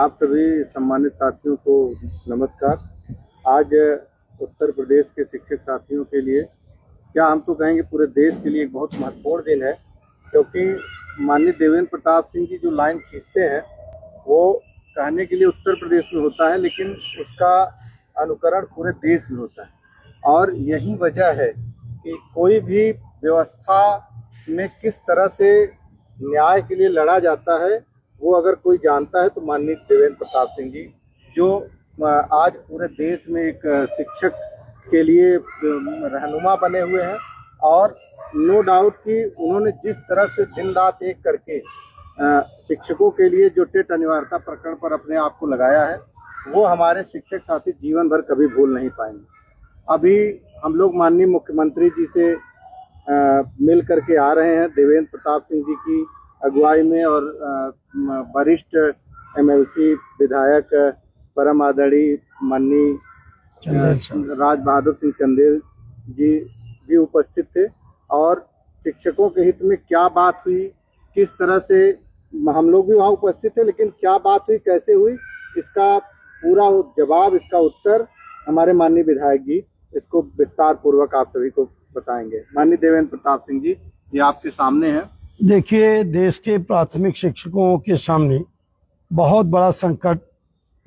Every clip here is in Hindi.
आप सभी सम्मानित साथियों को नमस्कार। आज उत्तर प्रदेश के शिक्षक साथियों के लिए, क्या हम तो कहेंगे पूरे देश के लिए, एक बहुत महत्वपूर्ण दिन है, क्योंकि माननीय देवेंद्र प्रताप सिंह जी जो लाइन खींचते हैं वो कहने के लिए उत्तर प्रदेश में होता है, लेकिन उसका अनुकरण पूरे देश में होता है। और यही वजह है कि कोई भी व्यवस्था में किस तरह से न्याय के लिए लड़ा जाता है वो अगर कोई जानता है तो माननीय देवेंद्र प्रताप सिंह जी, जो आज पूरे देश में एक शिक्षक के लिए रहनुमा बने हुए हैं। और नो डाउट कि उन्होंने जिस तरह से दिन रात एक करके शिक्षकों के लिए जो टेट अनिवार्यता प्रकरण पर अपने आप को लगाया है, वो हमारे शिक्षक साथी जीवन भर कभी भूल नहीं पाएंगे। अभी हम लोग माननीय मुख्यमंत्री जी से मिल करके आ रहे हैं, देवेंद्र प्रताप सिंह जी की अगुवाई में, और वरिष्ठ एमएलसी विधायक परम आदरणीय माननीय राज बहादुर सिंह चंदेल जी भी उपस्थित थे। और शिक्षकों के हित में क्या बात हुई, किस तरह से, हम लोग भी वहाँ उपस्थित थे, लेकिन क्या बात हुई, कैसे हुई, इसका पूरा जवाब, इसका उत्तर हमारे माननीय विधायक जी इसको विस्तार पूर्वक आप सभी को बताएंगे। माननीय देवेंद्र प्रताप सिंह जी, ये आपके सामने है। देखिए, देश के प्राथमिक शिक्षकों के सामने बहुत बड़ा संकट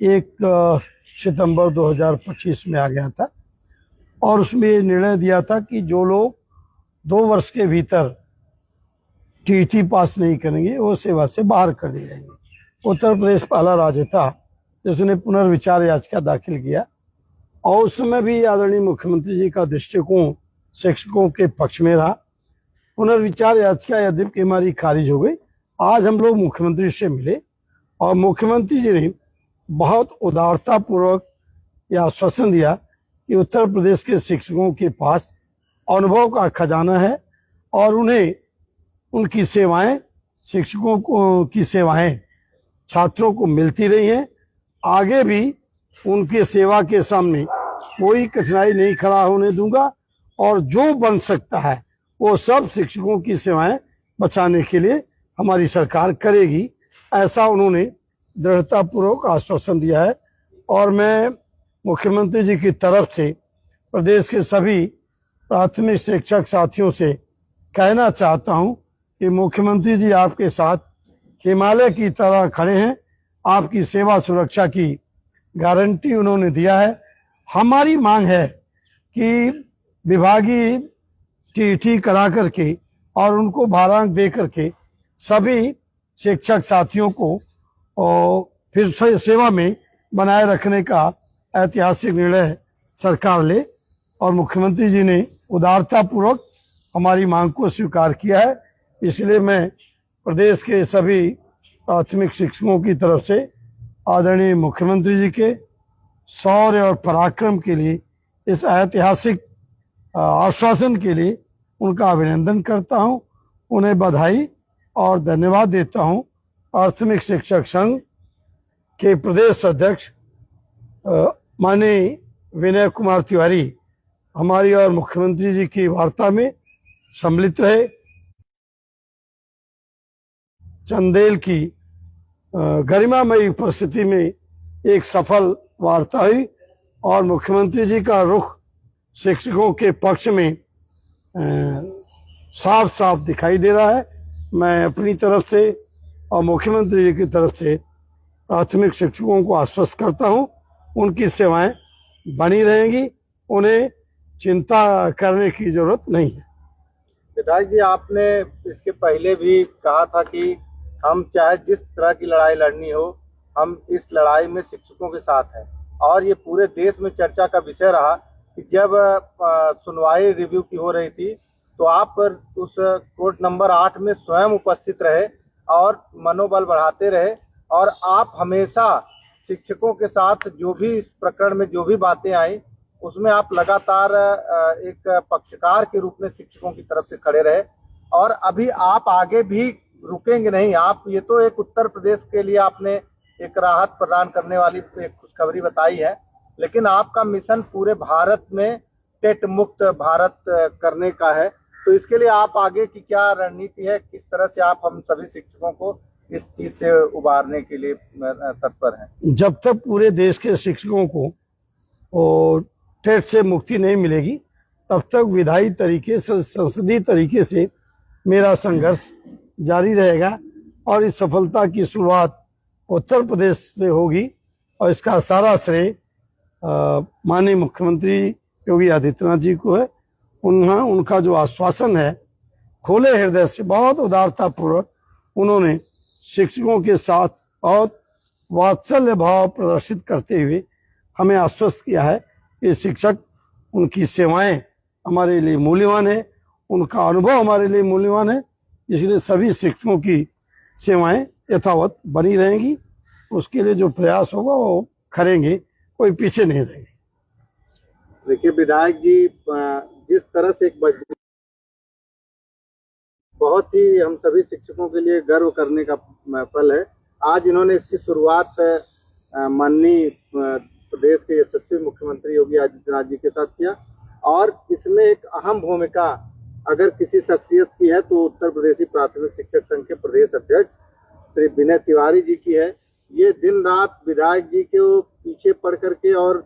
1 सितंबर 2025 में आ गया था, और उसमें ये निर्णय दिया था कि जो लोग 2 वर्ष के भीतर टीईटी पास नहीं करेंगे वो सेवा से बाहर कर दिए जाएंगे। उत्तर प्रदेश पहला राज्य था जिसने पुनर्विचार याचिका दाखिल किया, और उस समय भी आदरणीय मुख्यमंत्री जी का दृष्टिकोण शिक्षकों के पक्ष में रहा। पुनर्विचार याचिका यद्यपि हमारी खारिज हो गई। आज हम लोग मुख्यमंत्री से मिले और मुख्यमंत्री जी ने बहुत उदारता पूर्वक यह आश्वासन दिया कि उत्तर प्रदेश के शिक्षकों के पास अनुभव का खजाना है और उन्हें उनकी सेवाएं, शिक्षकों को की सेवाएं छात्रों को मिलती रही हैं। आगे भी उनके सेवा के सामने कोई कठिनाई नहीं खड़ा होने दूंगा, और जो बन सकता है वो सब शिक्षकों की सेवाएं बचाने के लिए हमारी सरकार करेगी, ऐसा उन्होंने दृढ़तापूर्वक आश्वासन दिया है। और मैं मुख्यमंत्री जी की तरफ से प्रदेश के सभी प्राथमिक शिक्षक साथियों से कहना चाहता हूं कि मुख्यमंत्री जी आपके साथ हिमालय की तरह खड़े हैं। आपकी सेवा सुरक्षा की गारंटी उन्होंने दिया है। हमारी मांग है कि विभागीय टीईटी करा करके और उनको भारांक दे करके सभी शिक्षक साथियों को फिर सेवा में बनाए रखने का ऐतिहासिक निर्णय सरकार ले, और मुख्यमंत्री जी ने उदारतापूर्वक हमारी मांग को स्वीकार किया है। इसलिए मैं प्रदेश के सभी प्राथमिक शिक्षकों की तरफ से आदरणीय मुख्यमंत्री जी के शौर्य और पराक्रम के लिए, इस ऐतिहासिक आश्वासन के लिए उनका अभिनंदन करता हूं, उन्हें बधाई और धन्यवाद देता हूं। प्राथमिक शिक्षक संघ के प्रदेश अध्यक्ष माननीय विनय कुमार तिवारी हमारी और मुख्यमंत्री जी की वार्ता में सम्मिलित रहे। चंदेल की गरिमामयी उपस्थिति में एक सफल वार्ता हुई, और मुख्यमंत्री जी का रुख शिक्षकों के पक्ष में साफ साफ दिखाई दे रहा है। मैं अपनी तरफ से और मुख्यमंत्री जी की तरफ से प्राथमिक शिक्षकों को आश्वस्त करता हूं, उनकी सेवाएं बनी रहेंगी, उन्हें चिंता करने की जरूरत नहीं है। विधायक जी, आपने इसके पहले भी कहा था कि हम चाहे जिस तरह की लड़ाई लड़नी हो, हम इस लड़ाई में शिक्षकों के साथ हैं। और ये पूरे देश में चर्चा का विषय रहा कि जब सुनवाई रिव्यू की हो रही थी तो आप उस कोर्ट नंबर 8 में स्वयं उपस्थित रहे और मनोबल बढ़ाते रहे, और आप हमेशा शिक्षकों के साथ जो भी इस प्रकरण में जो भी बातें आई उसमें आप लगातार एक पक्षकार के रूप में शिक्षकों की तरफ से खड़े रहे, और अभी आप आगे भी रुकेंगे नहीं। आप, ये तो एक उत्तर प्रदेश के लिए आपने एक राहत प्रदान करने वाली एक खुशखबरी बताई है, लेकिन आपका मिशन पूरे भारत में टेट मुक्त भारत करने का है। तो इसके लिए आप आगे की क्या रणनीति है, किस तरह से आप हम सभी शिक्षकों को इस चीज से उबारने के लिए तत्पर हैं? जब तक पूरे देश के शिक्षकों को और टेट से मुक्ति नहीं मिलेगी, तब तक विधायी तरीके से, संसदीय तरीके से मेरा संघर्ष जारी रहेगा। और इस सफलता की शुरुआत उत्तर प्रदेश से होगी और इसका सारा श्रेय माननीय मुख्यमंत्री योगी आदित्यनाथ जी को है। उनका जो आश्वासन है, खुले हृदय से, बहुत उदारता पूर्वक उन्होंने शिक्षकों के साथ बहुत वात्सल्य भाव प्रदर्शित करते हुए हमें आश्वस्त किया है कि शिक्षक, उनकी सेवाएं हमारे लिए मूल्यवान है, उनका अनुभव हमारे लिए मूल्यवान है। इसलिए सभी शिक्षकों की सेवाएं यथावत बनी रहेंगी। उसके लिए जो प्रयास होगा वो करेंगे, कोई पीछे नहीं रहेंगे। देखिए विधायक जी, जिस तरह से एक बहुत ही हम सभी शिक्षकों के लिए गर्व करने का पल है। आज इन्होंने इसकी शुरुआत माननीय प्रदेश के यशस्वी मुख्यमंत्री योगी आदित्यनाथ जी के साथ किया और इसमें एक अहम भूमिका अगर किसी शख्सियत की है तो उत्तर प्रदेशी प्राथमिक शिक्षक संघ के प्रदेश अध्यक्ष श्री विनय तिवारी जी की है। ये दिन रात विधायक जी के पीछे पड़ करके और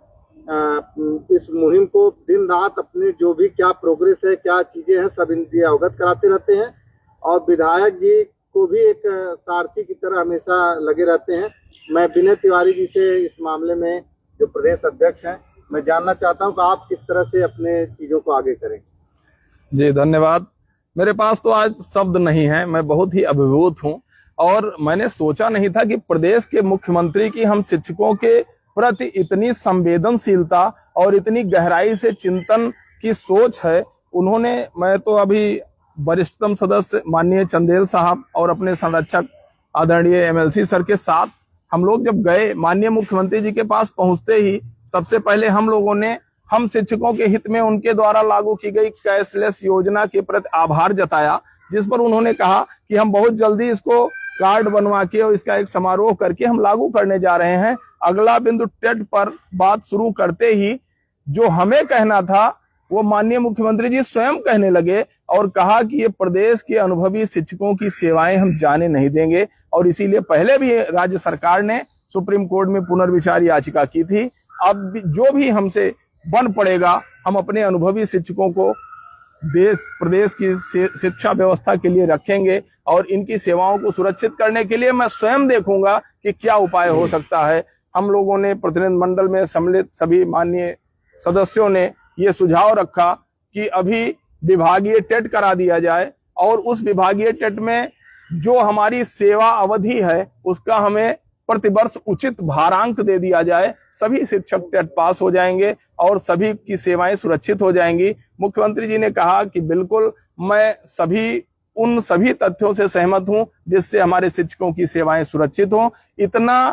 इस मुहिम को दिन रात अपने जो भी क्या प्रोग्रेस है, क्या चीजें हैं, सब इनकी अवगत कराते रहते हैं और विधायक जी को भी एक सारथी की तरह हमेशा लगे रहते हैं। मैं विनय तिवारी जी से इस मामले में, जो प्रदेश अध्यक्ष हैं, मैं जानना चाहता हूं कि आप किस तरह से अपने चीजों को आगे करें। जी धन्यवाद। मेरे पास तो आज शब्द नहीं है, मैं बहुत ही अभिभूत हूं और मैंने सोचा नहीं था कि प्रदेश के मुख्यमंत्री की हम शिक्षकों के प्रति इतनी संवेदनशीलता और इतनी गहराई से चिंतन की सोच है। उन्होंने, मैं तो अभी वरिष्ठतम सदस्य माननीय चंदेल साहब और अपने संरक्षक आदरणीय एमएलसी सर के साथ हम लोग जब गए, माननीय मुख्यमंत्री जी के पास पहुंचते ही सबसे पहले हम लोगों ने हम शिक्षकों के हित में उनके द्वारा लागू की गई कैशलेस योजना के प्रति आभार जताया, जिस पर उन्होंने कहा कि हम बहुत जल्दी इसको कार्ड बनवा के और इसका एक समारोह करके हम लागू करने जा रहे हैं। अगला बिंदु टेट पर बात शुरू करते ही जो हमें कहना था वो माननीय मुख्यमंत्री जी स्वयं कहने लगे और कहा कि ये प्रदेश के अनुभवी शिक्षकों की सेवाएं हम जाने नहीं देंगे और इसीलिए पहले भी राज्य सरकार ने सुप्रीम कोर्ट में पुनर्विचार याचिका की थी। अब जो भी हमसे बन पड़ेगा, हम अपने अनुभवी शिक्षकों को प्रदेश की शिक्षा व्यवस्था के लिए रखेंगे और इनकी सेवाओं को सुरक्षित करने के लिए मैं स्वयं देखूंगा कि क्या उपाय हो सकता है। हम लोगों ने प्रतिनिधिमंडल में सम्मिलित सभी माननीय सदस्यों ने ये सुझाव रखा कि अभी विभागीय टेट करा दिया जाए और उस विभागीय टेट में जो हमारी सेवा अवधि है उसका हमें प्रतिवर्ष उचित भारांक दे दिया जाए। सभी शिक्षक टेट पास हो जाएंगे और सभी की सेवाएं सुरक्षित हो जाएंगी। मुख्यमंत्री जी ने कहा कि बिल्कुल मैं उन सभी तथ्यों से सहमत हूं जिससे हमारे शिक्षकों की सेवाएं सुरक्षित हों। इतना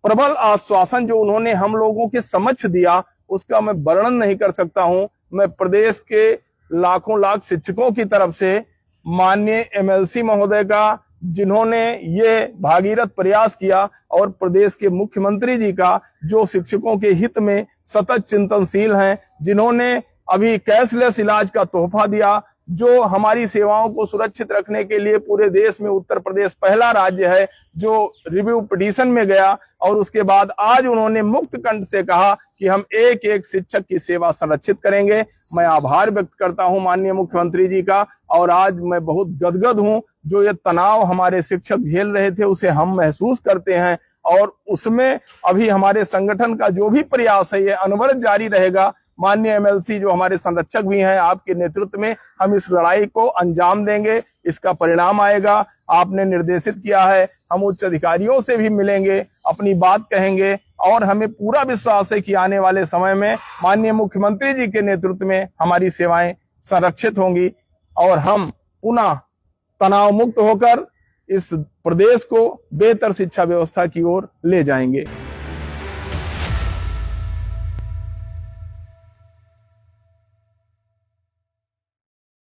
प्रबल आश्वासन जो उन्होंने हम लोगों के समक्ष दिया उसका मैं वर्णन नहीं कर सकता हूं। मैं प्रदेश के लाखों लाख शिक्षकों की तरफ से माननीय एमएलसी महोदय का, जिन्होंने ये भागीरथ प्रयास किया, और प्रदेश के मुख्यमंत्री जी का जो शिक्षकों के हित में सतत चिंतनशील हैं, जिन्होंने अभी कैशलेस इलाज का तोहफा दिया, जो हमारी सेवाओं को सुरक्षित रखने के लिए पूरे देश में उत्तर प्रदेश पहला राज्य है जो रिव्यू पिटीशन में गया और उसके बाद आज उन्होंने मुक्त कंठ से कहा कि हम एक एक शिक्षक की सेवा संरक्षित करेंगे। मैं आभार व्यक्त करता हूं माननीय मुख्यमंत्री जी का और आज मैं बहुत गदगद हूं। जो ये तनाव हमारे शिक्षक झेल रहे थे उसे हम महसूस करते हैं और उसमें अभी हमारे संगठन का जो भी प्रयास है ये अनवरत जारी रहेगा। माननीय एमएलसी जो हमारे संरक्षक भी हैं, आपके नेतृत्व में हम इस लड़ाई को अंजाम देंगे, इसका परिणाम आएगा। आपने निर्देशित किया है, हम उच्च अधिकारियों से भी मिलेंगे, अपनी बात कहेंगे और हमें पूरा विश्वास है कि आने वाले समय में माननीय मुख्यमंत्री जी के नेतृत्व में हमारी सेवाएं संरक्षित होंगी और हम पुनः तनाव मुक्त होकर इस प्रदेश को बेहतर शिक्षा व्यवस्था की ओर ले जाएंगे।